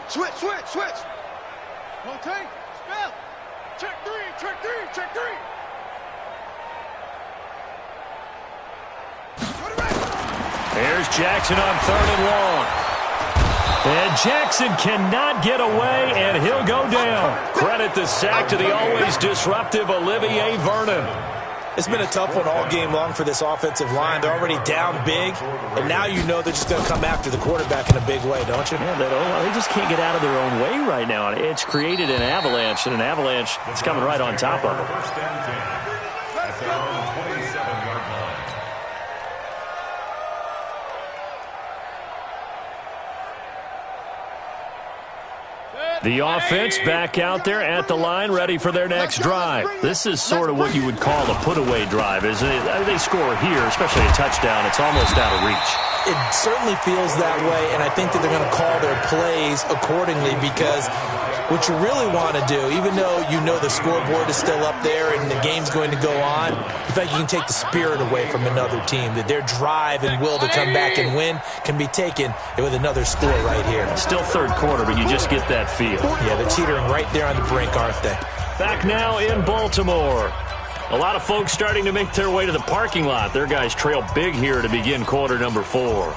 Speaker 3: Switch, switch, switch. Rotate. Spell. Check 3. Check 3. Check 3.
Speaker 1: Here's Jackson on 3rd and long. And Jackson cannot get away, and he'll go down. Credit the sack to the always disruptive Olivier Vernon.
Speaker 2: It's been a tough one all game long for this offensive line. They're already down big, and now you know they're just going to come after the quarterback in a big way, don't you?
Speaker 1: Yeah, they just can't get out of their own way right now. It's created an avalanche, and an avalanche is coming right on top of them.
Speaker 4: 1st and 10. At their own 27-yard line.
Speaker 1: The offense back out there at the line, ready for their next drive. This is sort of what you would call a put-away drive, isn't it? They score here, especially a touchdown. It's almost out of reach.
Speaker 2: It certainly feels that way, and I think that they're going to call their plays accordingly because what you really want to do, even though you know the scoreboard is still up there and the game's going to go on, in fact, you can take the spirit away from another team, that their drive and will to come back and win can be taken with another score right here.
Speaker 1: Still 3rd quarter, but you just get that feel.
Speaker 2: Yeah, they're teetering right there on the brink, aren't they?
Speaker 1: Back now in Baltimore. A lot of folks starting to make their way to the parking lot. Their guys trail big here to begin quarter number 4.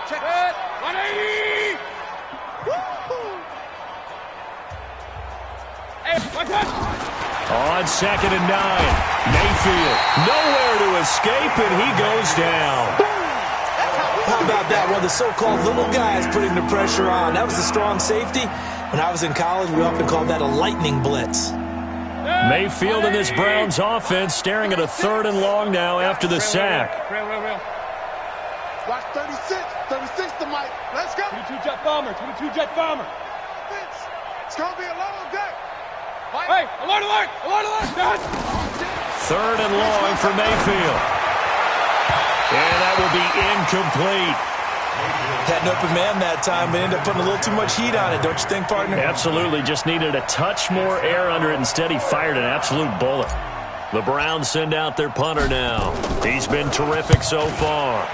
Speaker 3: Check it. 180. Hey, watch out.
Speaker 1: On 2nd and 9, Mayfield nowhere to escape, and he goes down.
Speaker 2: How about that? One of the so-called little guys putting the pressure on. That was a strong safety. When I was in college, we often called that a lightning blitz.
Speaker 1: Mayfield in this Browns offense staring at a 3rd and long now after the sack.
Speaker 3: Real. Watch 36. 36 the mic. Let's go. 22 jet bomber. 22 jet bomber. It's going to be a long day. Hey, alert, alert. Alert, alert.
Speaker 1: 3rd and long for Mayfield. And that will be incomplete.
Speaker 2: Had an open man that time, but ended up putting a little too much heat on it, don't you think, partner?
Speaker 1: Absolutely. Just needed a touch more air under it. Instead, he fired an absolute bullet. The Browns send out their punter now. He's been terrific so far.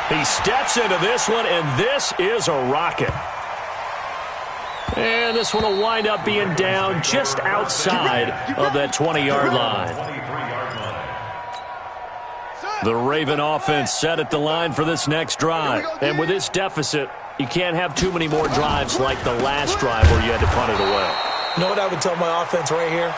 Speaker 1: He steps into this one, and this is a rocket. And this one will wind up being down just outside of that 20-yard line. The Raven offense set at the line for this next drive. And with this deficit, you can't have too many more drives like the last drive where you had to punt it away.
Speaker 2: You know what I would tell my offense right here?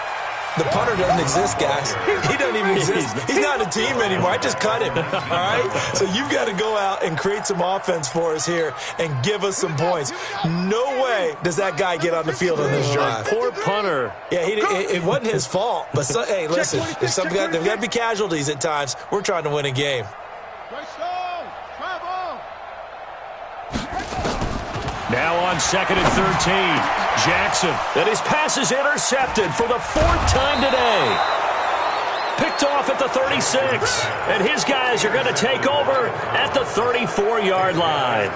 Speaker 2: The punter doesn't exist, guys. He doesn't even exist. He's not a team anymore. I just cut him, all right? So you've got to go out and create some offense for us here and give us some points. No way does that guy get on the field on this drive.
Speaker 1: Poor punter.
Speaker 2: Yeah, it wasn't his fault. But, hey, listen, there's got to be casualties at times. We're trying to win a game.
Speaker 1: Now on 2nd and 13. Jackson, and his pass is intercepted for the 4th time today. Picked off at the 36. And his guys are going to take over at the 34-yard line.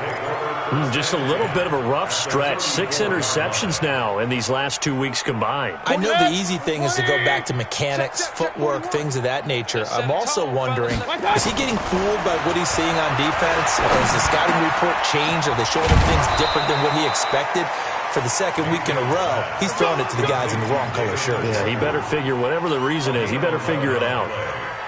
Speaker 1: Just a little bit of a rough stretch. 6 interceptions now in these last 2 weeks combined.
Speaker 2: I know the easy thing is to go back to mechanics, footwork, things of that nature. I'm also wondering, is he getting fooled by what he's seeing on defense? Has the scouting report changed? Are they showing him things different than what he expected? For the 2nd week in a row, he's throwing it to the guys in the wrong color shirts.
Speaker 1: Yeah, he better figure, whatever the reason is, he better figure it out.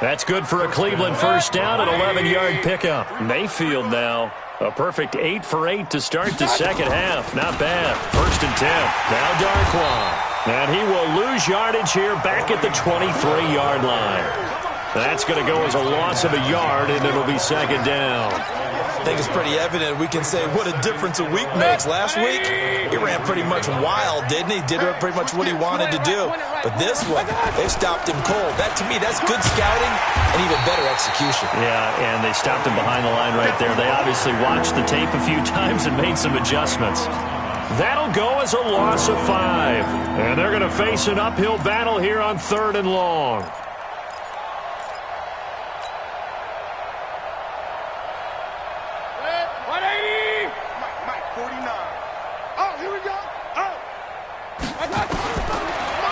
Speaker 1: That's good for a Cleveland first down, an 11-yard pickup. Mayfield now, a perfect 8 for 8 to start the second half. Not bad. 1st and 10. Now Darkwa. And he will lose yardage here back at the 23-yard line. That's going to go as a loss of a yard, and it'll be second down.
Speaker 2: I think it's pretty evident we can say what a difference a week makes. Last week, he ran pretty much wild, didn't he? Did pretty much what he wanted to do. But this one, they stopped him cold. That, to me, that's good scouting and even better execution.
Speaker 1: Yeah, and they stopped him behind the line right there. They obviously watched the tape a few times and made some adjustments. That'll go as a loss of 5. And they're going to face an uphill battle here on 3rd and long.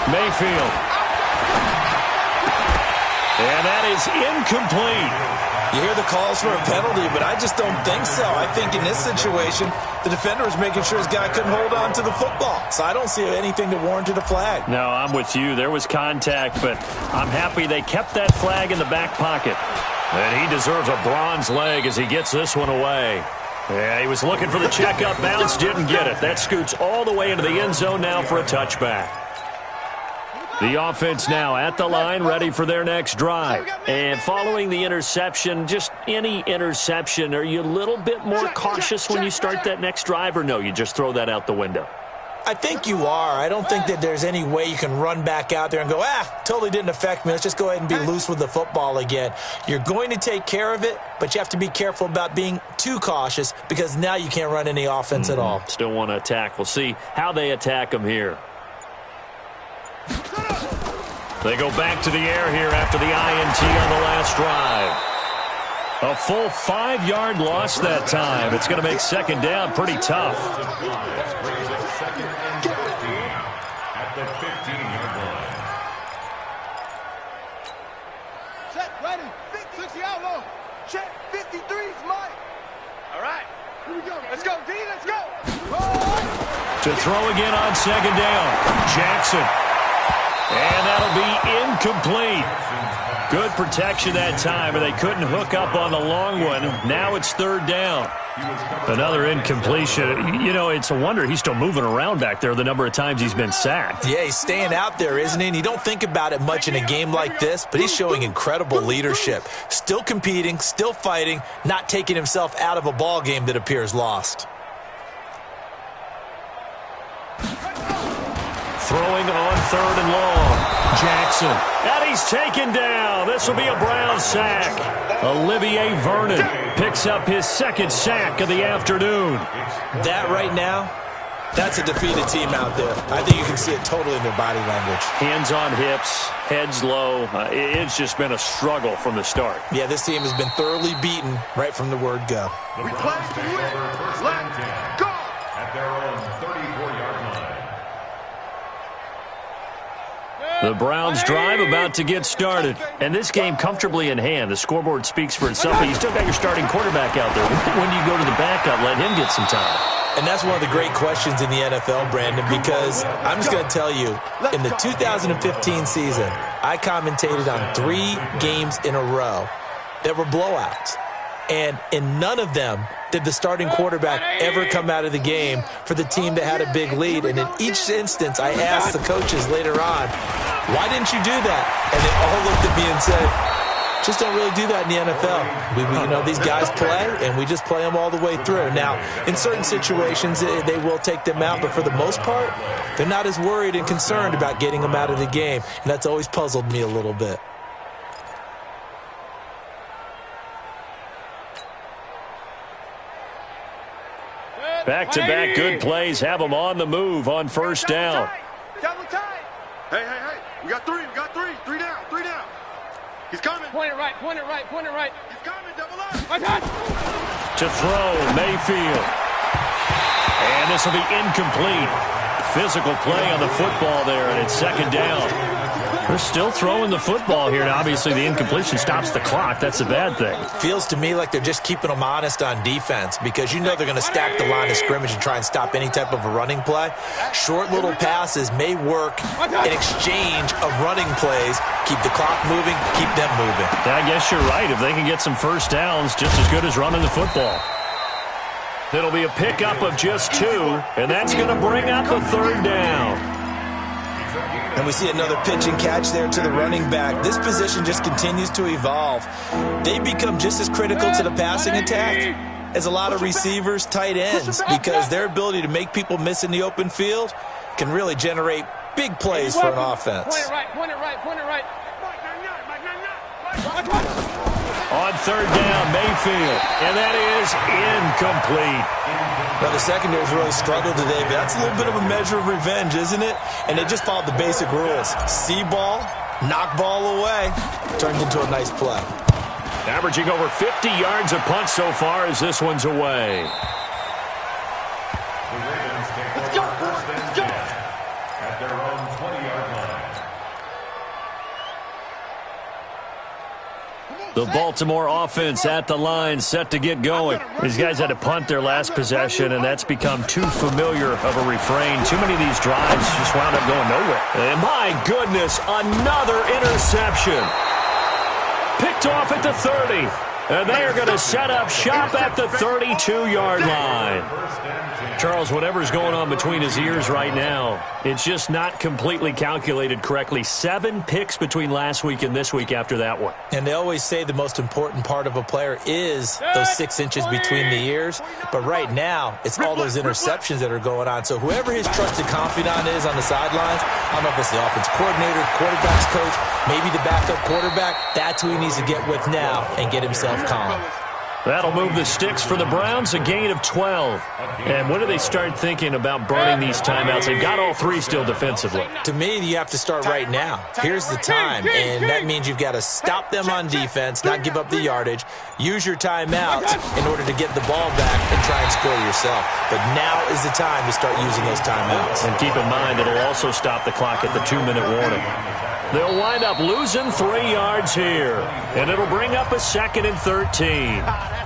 Speaker 1: Mayfield. And that is incomplete.
Speaker 2: You hear the calls for a penalty, but I just don't think so. I think in this situation, the defender was making sure his guy couldn't hold on to the football. So I don't see anything that warranted a flag.
Speaker 1: No, I'm with you. There was contact, but I'm happy they kept that flag in the back pocket. And he deserves a bronze leg as he gets this one away. Yeah, he was looking for the checkup bounce, didn't get it. That scoots all the way into the end zone now for a touchback. The offense now at the line, ready for their next drive. And following the interception, just any interception, are you a little bit more cautious when you start that next drive, or no, you just throw that out the window?
Speaker 2: I think you are. I don't think that there's any way you can run back out there and go, totally didn't affect me. Let's just go ahead and be loose with the football again. You're going to take care of it, but you have to be careful about being too cautious because now you can't run any offense at all.
Speaker 1: Still want to attack. We'll see how they attack them here. They go back to the air here after the INT on the last drive. A full 5-yard loss that time. It's going to make second down pretty tough.
Speaker 4: At the 15-yard line.
Speaker 3: Set, ready, 60 out low. Check, 53's Mike. All right, here we go. Let's go, D, let's go.
Speaker 1: To throw again on second down. Jackson. And that'll be incomplete. Good protection that time, but they couldn't hook up on the long one. Now it's third down. Another incompletion. You know, it's a wonder he's still moving around back there the number of times he's been sacked.
Speaker 2: Yeah, he's staying out there, isn't he? And you don't think about it much in a game like this, but he's showing incredible leadership. Still competing, still fighting, not taking himself out of a ball game that appears lost.
Speaker 1: Throwing on third and long. Jackson. And he's taken down. This will be a Brown sack. Olivier Vernon picks up his second sack of the afternoon.
Speaker 2: That right now, that's a defeated team out there. I think you can see it totally in their body language.
Speaker 1: Hands on hips, heads low. It's just been a struggle from the start.
Speaker 2: Yeah, this team has been thoroughly beaten right from the word go.
Speaker 3: We play to win. Let's go.
Speaker 4: At their own 34-yard line.
Speaker 1: The Browns drive about to get started. And this game comfortably in hand. The scoreboard speaks for itself, but you still got your starting quarterback out there. When you go to the backup, let him get some time.
Speaker 2: And that's one of the great questions in the NFL, Brandon, because I'm just going to tell you, in the 2015 season, I commentated on 3 games in a row that were blowouts. And in none of them did the starting quarterback ever come out of the game for the team that had a big lead. And in each instance, I asked the coaches later on, why didn't you do that? And they all looked at me and said, just don't really do that in the NFL. You know, these guys play, and we just play them all the way through. Now, in certain situations, they will take them out, but for the most part, they're not as worried and concerned about getting them out of the game. And that's always puzzled me a little bit.
Speaker 1: Back-to-back good plays have them on the move on first down.
Speaker 3: Double tight. Hey. We got 3. 3 down. He's coming.
Speaker 5: Point it right.
Speaker 3: He's coming, double up.
Speaker 1: To throw, Mayfield. And this will be incomplete. Physical play on the football there, and it's second down. They're still throwing the football here, and obviously the incompletion stops the clock. That's a bad thing.
Speaker 2: Feels to me like they're just keeping them honest on defense because you know they're going to stack the line of scrimmage and try and stop any type of a running play. Short little passes may work in exchange of running plays. Keep the clock moving, keep them moving.
Speaker 1: I guess you're right. If they can get some first downs, just as good as running the football. It'll be a pickup of just 2, and that's going to bring up the 3rd down.
Speaker 2: And we see another pitch and catch there to the running back. This position just continues to evolve. They become just as critical to the passing attack as a lot of receivers, tight ends, because their ability to make people miss in the open field can really generate big plays for an offense.
Speaker 5: Point it right, point it right, point it right.
Speaker 1: On 3rd down, Mayfield, and that is incomplete.
Speaker 2: Now, the secondary's really struggled today, but that's a little bit of a measure of revenge, isn't it? And they just followed the basic rules. See ball, knock ball away, turned into a nice play.
Speaker 1: Averaging over 50 yards a punt so far as this one's away.
Speaker 4: The Ravens take over first and 10 at their own 20-yard line.
Speaker 1: The Baltimore offense at the line, set to get going. These guys had to punt their last possession, and that's become too familiar of a refrain. Too many of these drives just wound up going nowhere. And my goodness, another interception. Picked off at the 30. And they are going to set up shop at the 32-yard line. Charles, whatever's going on between his ears right now, it's just not completely calculated correctly. 7 picks between last week and this week after that one.
Speaker 2: And they always say the most important part of a player is those 6 inches between the ears. But right now, it's all those interceptions that are going on. So whoever his trusted confidant is on the sidelines, I don't know if it's the offense coordinator, quarterback's coach, maybe the backup quarterback, that's who he needs to get with now and get himself calm.
Speaker 1: That'll move the sticks for the Browns, a gain of 12. And when do they start thinking about burning these timeouts? They've got all 3 still defensively.
Speaker 2: To me, you have to start right now. Here's the time, and that means you've got to stop them on defense, not give up the yardage, use your timeouts in order to get the ball back and try and score yourself. But now is the time to start using those timeouts.
Speaker 1: And keep in mind, it'll also stop the clock at the 2-minute warning. They'll wind up losing 3 yards here. And it'll bring up a 2nd and 13.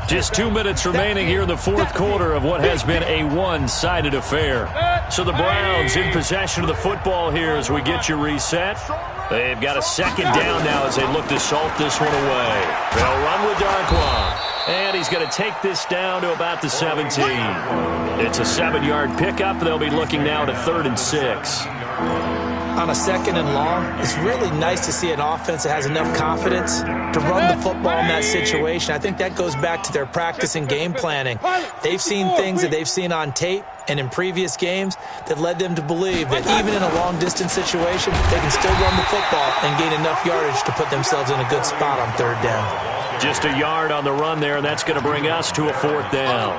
Speaker 1: Just 2 minutes remaining here in the 4th quarter of what has been a one-sided affair. So the Browns in possession of the football here as we get you reset. They've got a 2nd down now as they look to salt this one away. They'll run with Darkwa. And he's going to take this down to about the 17. It's a 7-yard pickup. They'll be looking now to 3rd and 6.
Speaker 2: On a 2nd and long, it's really nice to see an offense that has enough confidence to run the football in that situation. I think that goes back to their practice and game planning. They've seen things that they've seen on tape and in previous games that led them to believe that even in a long-distance situation, they can still run the football and gain enough yardage to put themselves in a good spot on 3rd down.
Speaker 1: Just a yard on the run there, and that's going to bring us to a 4th down.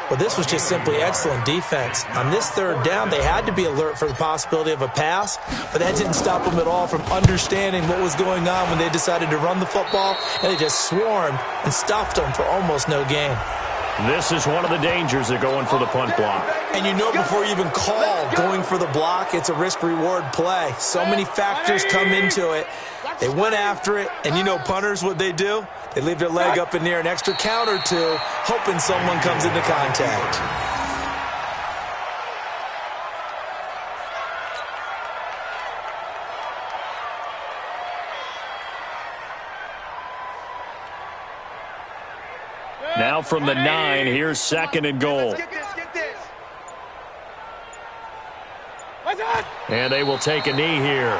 Speaker 2: Well, this was just simply excellent defense. On this 3rd down, they had to be alert for the possibility of a pass, but that didn't stop them at all from understanding what was going on when they decided to run the football, and they just swarmed and stuffed them for almost no gain.
Speaker 1: This is one of the dangers of going for the punt block.
Speaker 2: And you know before you even call going for the block, it's a risk-reward play. So many factors come into it. They went after it, and you know punters, what they do? They leave their leg up in the air an extra count or 2, hoping someone comes into contact.
Speaker 1: Now from the 9, here's 2nd and goal. And they will take a knee here.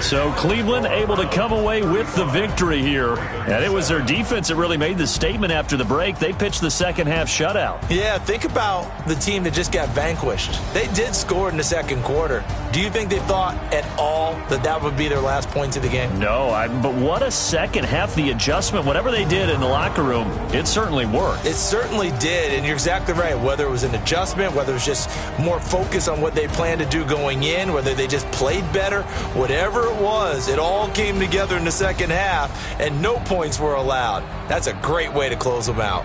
Speaker 1: So Cleveland able to come away with the victory here. And it was their defense that really made the statement after the break. They pitched the second half shutout.
Speaker 2: Yeah, think about the team that just got vanquished. They did score in the second quarter. Do you think they thought at all that that would be their last points of the game?
Speaker 1: No, but what a second half. The adjustment, whatever they did in the locker room, it certainly worked.
Speaker 2: It certainly did, and you're exactly right. Whether it was an adjustment, whether it was just more focus on what they planned to do going in, whether they just played better, whatever it was, it all came together in the second half, and no points were allowed. That's a great way to close them out.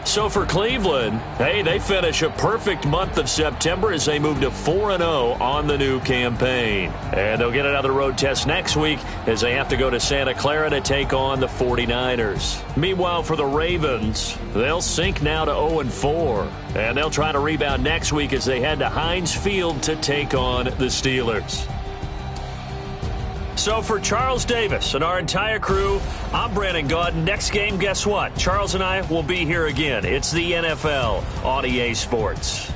Speaker 1: So for Cleveland, hey, they finish a perfect month of September as they move to 4-0 on the new campaign. And they'll get another road test next week as they have to go to Santa Clara to take on the 49ers. Meanwhile, for the Ravens, they'll sink now to 0-4. And they'll try to rebound next week as they head to Heinz Field to take on the Steelers. So for Charles Davis and our entire crew, I'm Brandon Gaudin. Next game, guess what? Charles and I will be here again. It's the NFL on EA Sports.